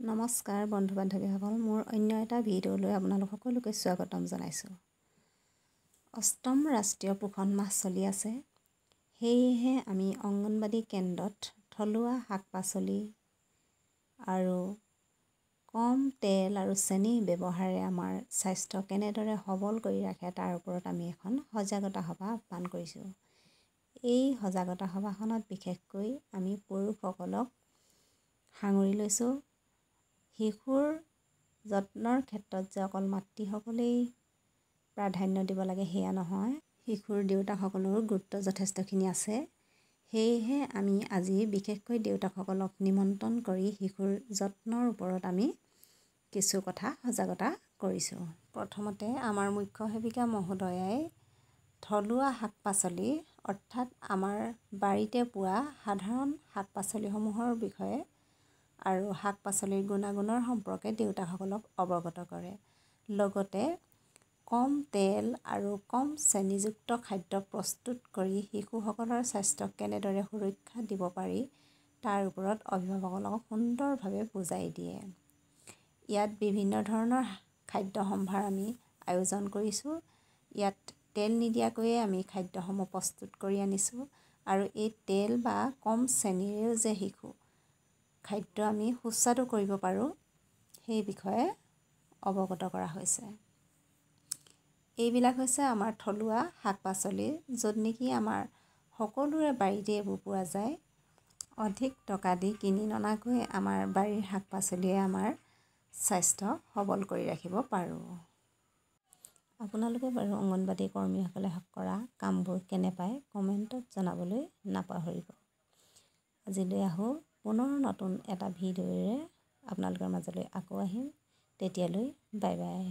নমস্কাৰ বন্ধু বান্ধৱীসকল, মোৰ অন্য এটা ভিডিঅ'লৈ আপোনালোক সকলোকে স্বাগতম জনাইছোঁ। অষ্টম ৰাষ্ট্ৰীয় পোষণ মাহ চলি আছে। সেয়েহে আমি অংগনবাদী কেন্দ্ৰত থলুৱা শাক পাচলি আৰু কম তেল আৰু চেনি ব্যৱহাৰে আমাৰ স্বাস্থ্য কেনেদৰে সবল কৰি ৰাখে তাৰ ওপৰত আমি এখন সজাগতা সভা আহ্বান কৰিছোঁ। এই সজাগতা সভাখনত বিশেষকৈ আমি পুৰুষসকলক সাঙুৰি লৈছোঁ। শিশুৰ যত্নৰ ক্ষেত্ৰত যে অকল মাতৃসকলেই প্ৰাধান্য দিব লাগে সেয়া নহয়, শিশুৰ দেউতাকসকলৰো গুৰুত্ব যথেষ্টখিনি আছে। সেয়েহে আমি আজি বিশেষকৈ দেউতাকসকলক নিমন্ত্ৰণ কৰি শিশুৰ যত্নৰ ওপৰত আমি কিছু কথা সজাগতা কৰিছোঁ। প্ৰথমতে আমাৰ মুখ্য সেৱিকা মহোদয়াই থলুৱা শাক পাচলি অৰ্থাৎ আমাৰ বাৰীতে পোৱা সাধাৰণ শাক পাচলিসমূহৰ বিষয়ে আৰু শাক পাচলিৰ গুণাগুণৰ সম্পৰ্কে দেউতাকসকলক অৱগত কৰে। লগতে কম তেল আৰু কম চেনিযুক্ত খাদ্য প্ৰস্তুত কৰি শিশুসকলৰ স্বাস্থ্যক কেনেদৰে সুৰক্ষা দিব পাৰি তাৰ ওপৰত অভিভাৱকসকলক সুন্দৰভাৱে বুজাই দিয়ে। ইয়াত বিভিন্ন ধৰণৰ খাদ্য সম্ভাৰ আমি আয়োজন কৰিছোঁ। ইয়াত তেল নিদিয়াকৈয়ে আমি খাদ্যসমূহ প্ৰস্তুত কৰি আনিছোঁ আৰু এই তেল বা কম চেনিৰেও যে শিশু খাদ্য আমি সুস্বাদু কৰিব পাৰোঁ সেই বিষয়ে অৱগত কৰা হৈছে। এইবিলাক হৈছে আমাৰ থলুৱা শাক পাচলি, য'ত নেকি আমাৰ সকলোৰে বাৰীতে এইবোৰ পোৱা যায়। অধিক টকা দি কিনি ননাকৈ আমাৰ বাৰীৰ শাক পাচলিয়ে আমাৰ স্বাস্থ্য সবল কৰি ৰাখিব পাৰোঁ। আপোনালোকে বাৰু অংগনবাদী কৰ্মীসকলে কৰা কামবোৰ কেনে পায় কমেণ্টত জনাবলৈ নাপাহৰিব। আজিলৈ আহোঁ পুনৰ নতুন এটা ভিডিঅ'ৰে আপোনালোকৰ মাজলৈ আকৌ আহিম। তেতিয়ালৈ বাই বাই।